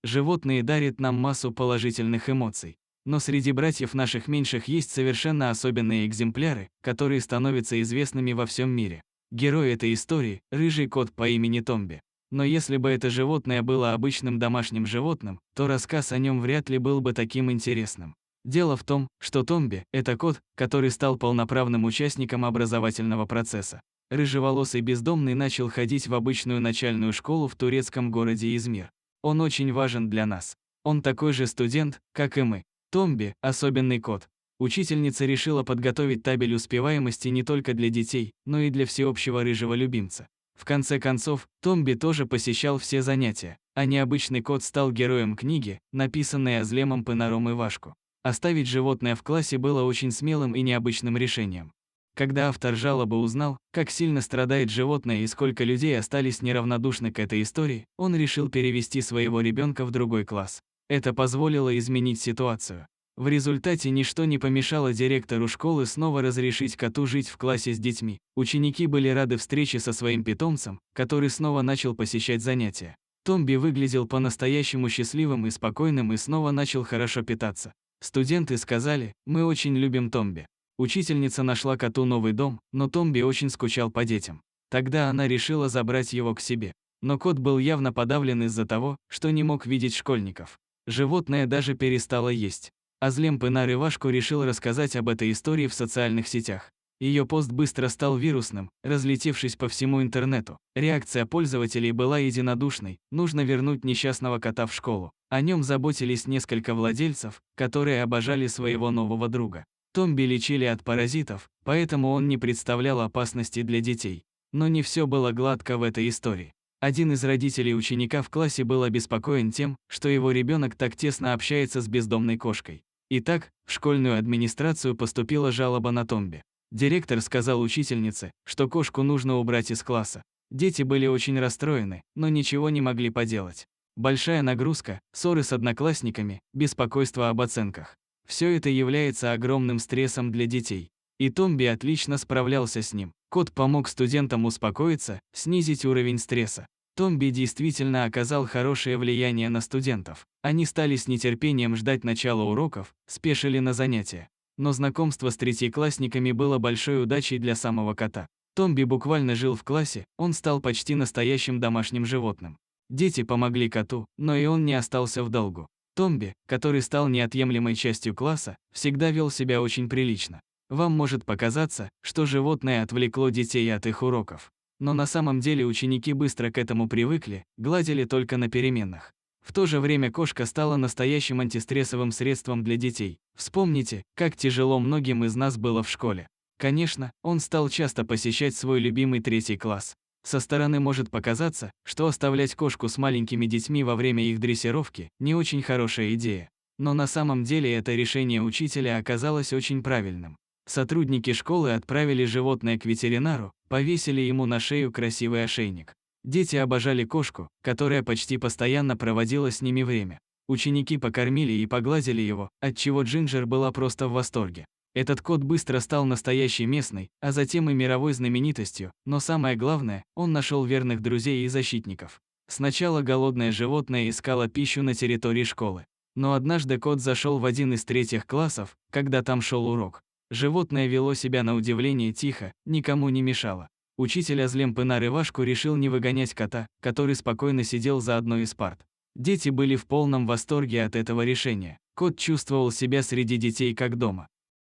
Животные дарят нам массу положительных эмоций. Но среди братьев наших меньших есть совершенно особенные экземпляры, которые становятся известными во всем мире. Герой этой истории – рыжий кот по имени Томби. Но если бы это животное было обычным домашним животным, то рассказ о нем вряд ли был бы таким интересным. Дело в том, что Томби – это кот, который стал полноправным участником образовательного процесса. Рыжеволосый бездомный начал ходить в обычную начальную школу в турецком городе Измир. Он очень важен для нас. Он такой же студент, как и мы. Томби – особенный кот. Учительница решила подготовить табель успеваемости не только для детей, но и для всеобщего рыжего любимца. В конце концов, Томби тоже посещал все занятия, а необычный кот стал героем книги, написанной Азлемом Пынаром Ивашку. Оставить животное в классе было очень смелым и необычным решением. Когда автор жалобы узнал, как сильно страдает животное и сколько людей остались неравнодушны к этой истории, он решил перевести своего ребенка в другой класс. Это позволило изменить ситуацию. В результате ничто не помешало директору школы снова разрешить коту жить в классе с детьми. Ученики были рады встрече со своим питомцем, который снова начал посещать занятия. Томби выглядел по-настоящему счастливым и спокойным и снова начал хорошо питаться. Студенты сказали: «Мы очень любим Томби». Учительница нашла коту новый дом, но Томби очень скучал по детям. Тогда она решила забрать его к себе. Но кот был явно подавлен из-за того, что не мог видеть школьников. Животное даже перестало есть. Азлем Пынар Ивашку решил рассказать об этой истории в социальных сетях. Ее пост быстро стал вирусным, разлетевшись по всему интернету. Реакция пользователей была единодушной: нужно вернуть несчастного кота в школу. О нем заботились несколько владельцев, которые обожали своего нового друга. Томби лечили от паразитов, поэтому он не представлял опасности для детей. Но не все было гладко в этой истории. Один из родителей ученика в классе был обеспокоен тем, что его ребенок так тесно общается с бездомной кошкой. Итак, в школьную администрацию поступила жалоба на Томби. Директор сказал учительнице, что кошку нужно убрать из класса. Дети были очень расстроены, но ничего не могли поделать. Большая нагрузка, ссоры с одноклассниками, беспокойство об оценках. Все это является огромным стрессом для детей. И Томби отлично справлялся с ним. Кот помог студентам успокоиться, снизить уровень стресса. Томби действительно оказал хорошее влияние на студентов. Они стали с нетерпением ждать начала уроков, спешили на занятия. Но знакомство с третьеклассниками было большой удачей для самого кота. Томби буквально жил в классе, он стал почти настоящим домашним животным. Дети помогли коту, но и он не остался в долгу. Томби, который стал неотъемлемой частью класса, всегда вел себя очень прилично. Вам может показаться, что животное отвлекло детей от их уроков. Но на самом деле ученики быстро к этому привыкли, гладили только на переменах. В то же время кошка стала настоящим антистрессовым средством для детей. Вспомните, как тяжело многим из нас было в школе. Конечно, он стал часто посещать свой любимый 3 класс. Со стороны может показаться, что оставлять кошку с маленькими детьми во время их дрессировки – не очень хорошая идея. Но на самом деле это решение учителя оказалось очень правильным. Сотрудники школы отправили животное к ветеринару, повесили ему на шею красивый ошейник. Дети обожали кошку, которая почти постоянно проводила с ними время. Ученики покормили и погладили его, отчего Джинджер была просто в восторге. Этот кот быстро стал настоящей местной, а затем и мировой знаменитостью, но самое главное, он нашел верных друзей и защитников. Сначала голодное животное искало пищу на территории школы. Но однажды кот зашел в один из 3 классов, когда там шел урок. Животное вело себя на удивление тихо, никому не мешало. Учитель Азлем Пынар Ивашку решил не выгонять кота, который спокойно сидел за одной из парт. Дети были в полном восторге от этого решения. Кот чувствовал себя среди детей как дома.